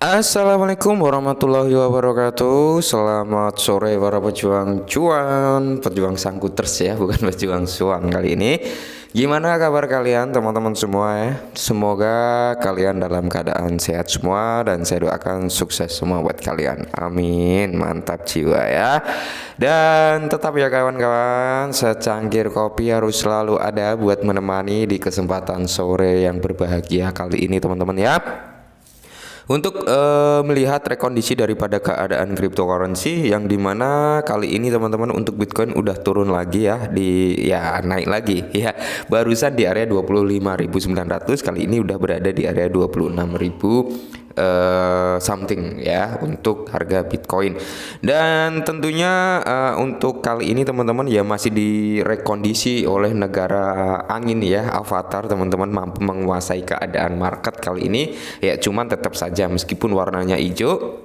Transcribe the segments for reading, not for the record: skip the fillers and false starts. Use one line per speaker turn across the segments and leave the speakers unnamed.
Assalamualaikum warahmatullahi wabarakatuh. Selamat sore para pejuang cuan, pejuang sangkuters ya, bukan pejuang cuan kali ini. Gimana kabar kalian teman-teman semua ya? Semoga kalian dalam keadaan sehat semua dan saya doakan sukses semua buat kalian. Amin. Mantap jiwa ya. Dan tetap ya kawan-kawan, secangkir kopi harus selalu ada buat menemani di kesempatan sore yang berbahagia kali ini teman-teman ya. Untuk melihat rekondisi daripada keadaan cryptocurrency yang dimana kali ini teman-teman untuk Bitcoin udah turun lagi ya, naik lagi ya. Barusan di area 25.900, kali ini udah berada di area 26.000 something ya untuk harga Bitcoin. Dan tentunya untuk kali ini teman-teman ya masih direkondisi oleh negara angin ya, Avatar teman-teman mampu menguasai keadaan market kali ini ya, cuman tetap saja meskipun warnanya hijau,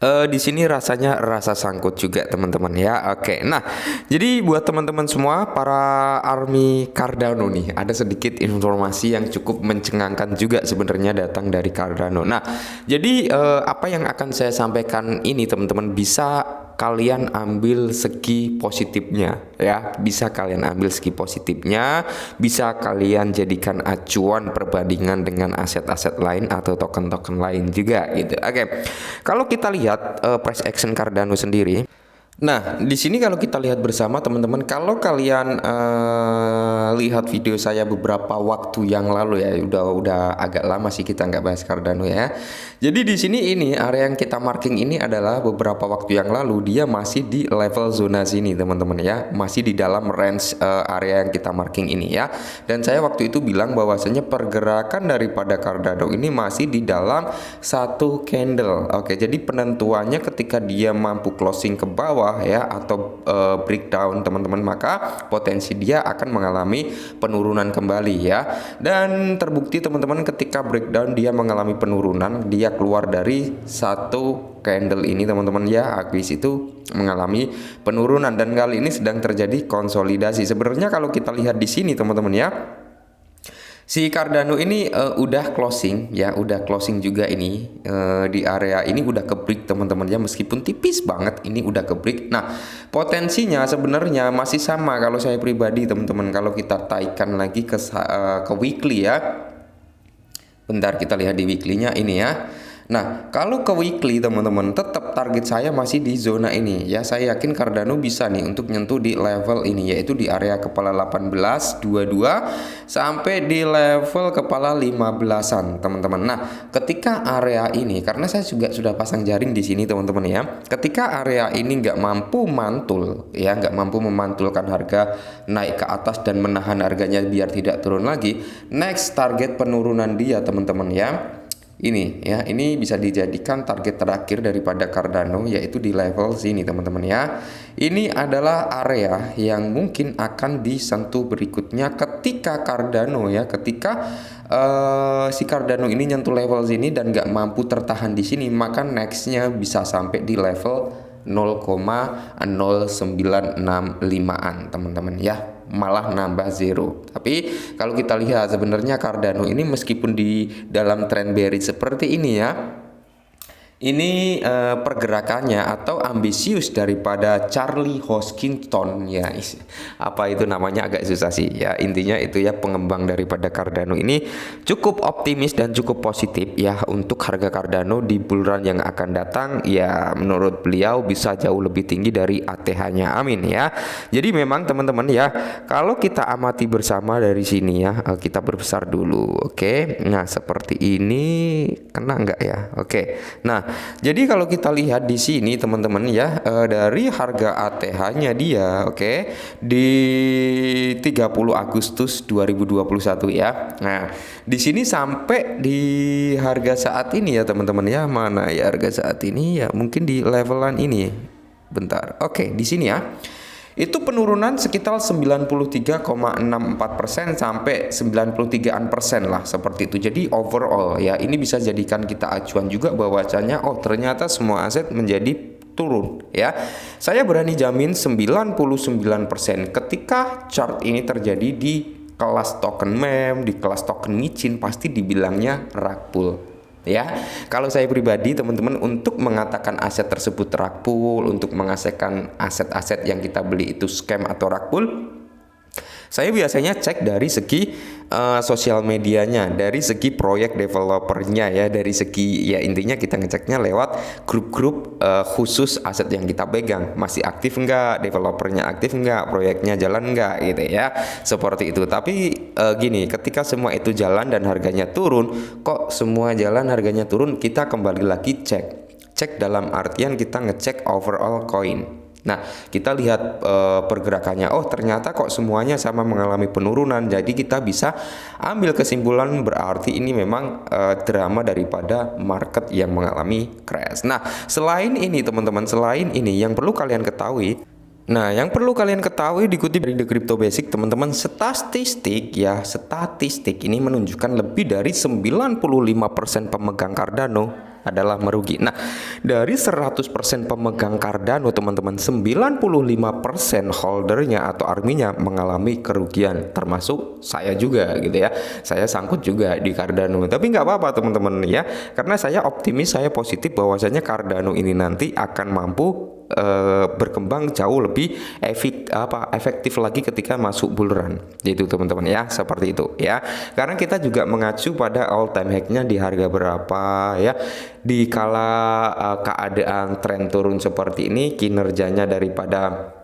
di sini rasanya rasa sangkut juga teman-teman ya. Oke, nah jadi buat teman-teman semua para army Cardano nih, ada sedikit informasi yang cukup mencengangkan juga sebenarnya datang dari Cardano. Nah jadi apa yang akan saya sampaikan ini teman-teman bisa kalian ambil segi positifnya ya, bisa kalian ambil segi positifnya, bisa kalian jadikan acuan perbandingan dengan aset-aset lain atau token-token lain juga gitu. Oke, kalau kita lihat price action Cardano sendiri. Nah, di sini kalau kita lihat bersama teman-teman, kalau kalian lihat video saya beberapa waktu yang lalu ya, udah agak lama sih kita nggak bahas Cardano ya. Jadi di sini ini area yang kita marking ini adalah beberapa waktu yang lalu dia masih di level zona sini teman-teman ya, masih di dalam range area yang kita marking ini ya. Dan saya waktu itu bilang bahwasanya pergerakan daripada Cardano ini masih di dalam satu candle. Oke, jadi penentuannya ketika dia mampu closing ke bawah ya atau breakdown teman-teman, maka potensi dia akan mengalami penurunan kembali ya. Dan terbukti teman-teman ketika breakdown dia mengalami penurunan, dia keluar dari satu candle ini teman-teman ya, habis itu mengalami penurunan dan kali ini sedang terjadi konsolidasi. Sebenarnya kalau kita lihat di sini teman-teman ya, si Cardano ini udah closing ya, udah closing juga ini di area ini udah ke break teman-teman ya, meskipun tipis banget ini udah ke break. Nah potensinya sebenarnya masih sama kalau saya pribadi teman-teman, kalau kita taikkan lagi ke weekly ya. Bentar kita lihat di weekly-nya ini ya. Nah, kalau ke weekly teman-teman, tetap target saya masih di zona ini ya. Saya yakin Cardano bisa nih untuk nyentuh di level ini, yaitu di area kepala 1822 sampai di level kepala 15-an teman-teman. Nah, ketika area ini, karena saya juga sudah pasang jaring di sini teman-teman ya, ketika area ini nggak mampu mantul ya, nggak mampu memantulkan harga naik ke atas dan menahan harganya biar tidak turun lagi, next target penurunan dia teman-teman ya, ini ya, ini bisa dijadikan target terakhir daripada Cardano, yaitu di level sini teman-teman ya. Ini adalah area yang mungkin akan disentuh berikutnya ketika Cardano ya, ketika si Cardano ini nyentuh level sini dan nggak mampu tertahan di sini, maka nextnya bisa sampai di level 0,0965an teman-teman ya, malah nambah zero. Tapi kalau kita lihat sebenarnya Cardano ini meskipun di dalam trend bearish seperti ini ya, ini pergerakannya atau ambisius daripada Charlie Hoskinson ya, apa itu namanya agak susah sih ya, intinya itu ya, pengembang daripada Cardano ini cukup optimis dan cukup positif ya untuk harga Cardano di bulan yang akan datang ya. Menurut beliau bisa jauh lebih tinggi dari ATH-nya, amin ya. Jadi memang teman-teman ya, kalau kita amati bersama dari sini ya, kita berbesar dulu. Oke, nah seperti ini kena enggak ya? Oke, nah jadi kalau kita lihat di sini teman-teman ya, dari harga ATH-nya dia oke, di 30 Agustus 2021 ya. Nah, di sini sampai di harga saat ini ya teman-teman ya. Mana ya harga saat ini ya? Mungkin di levelan ini. Bentar. Oke, di sini ya. Itu penurunan sekitar 93,64% sampai 93% lah seperti itu. Jadi overall ya, ini bisa jadikan kita acuan juga bahwasanya oh ternyata semua aset menjadi turun ya. Saya berani jamin 99% ketika chart ini terjadi di kelas token meme, di kelas token micin, pasti dibilangnya rug pull. Ya, kalau saya pribadi teman-teman untuk mengatakan aset tersebut rug pull, untuk mengasetkan aset-aset yang kita beli itu scam atau rug pull, saya biasanya cek dari segi sosial medianya, dari segi proyek developernya ya, dari segi ya intinya kita ngeceknya lewat grup-grup khusus aset yang kita pegang, masih aktif enggak, developernya aktif enggak, proyeknya jalan enggak gitu ya, seperti itu. Tapi gini, ketika semua itu jalan dan harganya turun, kok semua jalan harganya turun, kita kembali lagi cek dalam artian kita ngecek overall coin. Nah, kita lihat pergerakannya. Oh, ternyata kok semuanya sama mengalami penurunan. Jadi kita bisa ambil kesimpulan berarti ini memang drama daripada market yang mengalami crash. Nah, selain ini teman-teman, selain ini yang perlu kalian ketahui. Nah, yang perlu kalian ketahui dikutip dari The Crypto Basic, teman-teman, statistik ini menunjukkan lebih dari 95% pemegang Cardano adalah merugi. Nah, dari 100% pemegang Cardano, teman-teman, 95% holdernya atau arminya mengalami kerugian, termasuk saya juga gitu ya. Saya sangkut juga di Cardano. Tapi nggak apa-apa teman-teman ya, karena saya optimis, saya positif bahwasanya Cardano ini nanti akan mampu berkembang jauh lebih efektif lagi ketika masuk bull run, gitu teman-teman ya, seperti itu ya. Karena kita juga mengacu pada all time high-nya di harga berapa ya, di kala keadaan tren turun seperti ini, kinerjanya daripada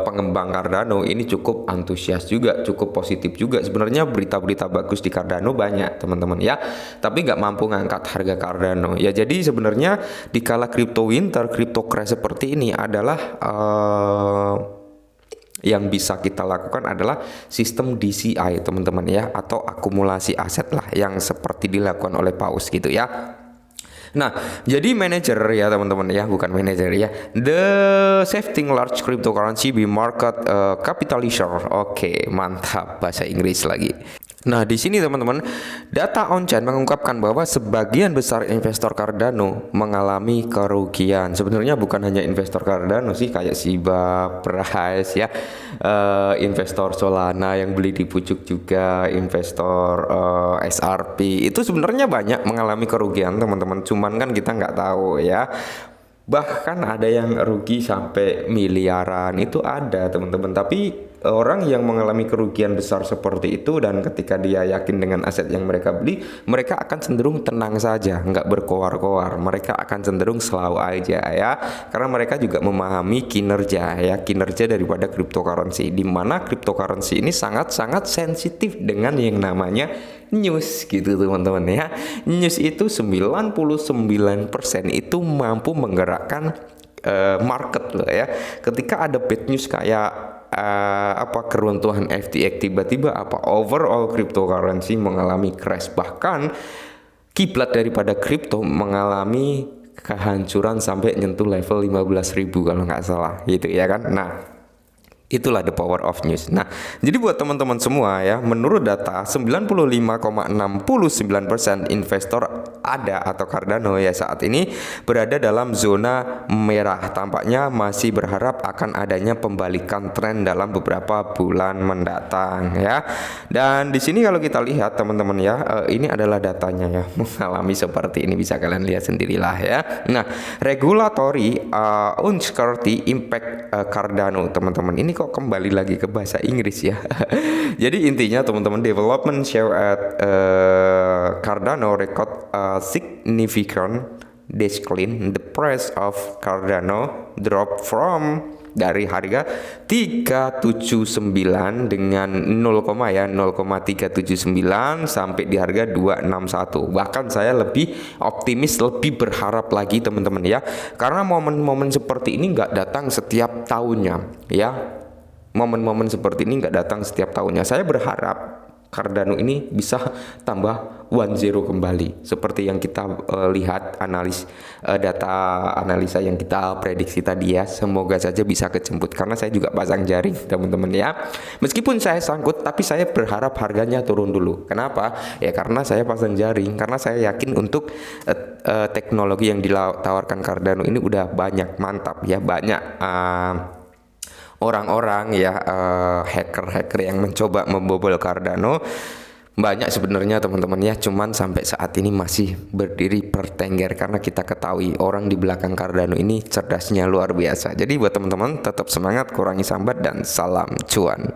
pengembang Cardano ini cukup antusias juga, cukup positif juga. Sebenarnya berita-berita bagus di Cardano banyak teman-teman ya, tapi nggak mampu ngangkat harga Cardano ya. Jadi sebenarnya di kala crypto winter, crypto crash seperti ini adalah yang bisa kita lakukan adalah sistem DCI teman-teman ya, atau akumulasi aset lah, yang seperti dilakukan oleh Paus gitu ya. Nah, jadi manager ya teman-teman ya, bukan manager ya. The Shifting Large Cryptocurrency Be Market Capitalization. Oke, mantap bahasa Inggris lagi. Nah, di sini teman-teman, data on-chain mengungkapkan bahwa sebagian besar investor Cardano mengalami kerugian. Sebenarnya bukan hanya investor Cardano sih, kayak Shiba, Price ya, investor Solana yang beli di pucuk juga, investor SRP itu sebenarnya banyak mengalami kerugian teman-teman. Cuman kan kita nggak tahu ya. Bahkan ada yang rugi sampai miliaran, itu ada teman-teman. Tapi orang yang mengalami kerugian besar seperti itu, dan ketika dia yakin dengan aset yang mereka beli, mereka akan cenderung tenang saja, nggak berkoar-koar. Mereka akan cenderung slow aja ya, karena mereka juga memahami kinerja daripada cryptocurrency, di mana cryptocurrency ini sangat-sangat sensitif dengan yang namanya news gitu teman-teman ya. News itu 99% itu mampu menggerakkan market loh ya. Ketika ada bad news kayak keruntuhan FTX, tiba-tiba overall cryptocurrency mengalami crash, bahkan kiblat daripada kripto mengalami kehancuran sampai nyentuh level 15.000 kalau nggak salah gitu ya kan. Nah, itulah the power of news. Nah, jadi buat teman-teman semua ya, menurut data 95,69% investor ada atau Cardano ya saat ini berada dalam zona merah. Tampaknya masih berharap akan adanya pembalikan tren dalam beberapa bulan mendatang ya. Dan di sini kalau kita lihat teman-teman ya, ini adalah datanya ya, mengalami seperti ini, bisa kalian lihat sendirilah ya. Nah, regulatory unsecurity impact Cardano teman-teman. Ini kok kembali lagi ke bahasa Inggris ya. Jadi intinya teman-teman, development share at Cardano record significant decline. The price of Cardano drop from dari harga 379 dengan 0,379 sampai di harga 261. Bahkan saya lebih optimis, lebih berharap lagi teman-teman ya, karena momen-momen seperti ini nggak datang setiap tahunnya ya. Momen-momen seperti ini nggak datang setiap tahunnya. Saya berharap Cardano ini bisa tambah 1-0 kembali, seperti yang kita lihat data analisa yang kita prediksi tadi ya. Semoga saja bisa kejemput, karena saya juga pasang jaring teman-teman ya. Meskipun saya sangkut, tapi saya berharap harganya turun dulu. Kenapa? Ya karena saya pasang jaring, karena saya yakin untuk teknologi yang ditawarkan Cardano ini udah banyak, mantap ya, banyak orang-orang ya, hacker-hacker yang mencoba membobol Cardano. banyak sebenarnya teman-teman ya, cuman sampai saat ini masih berdiri bertengger karena kita ketahui orang di belakang Cardano ini cerdasnya luar biasa. Jadi buat teman-teman tetap semangat, kurangi sambat dan salam cuan.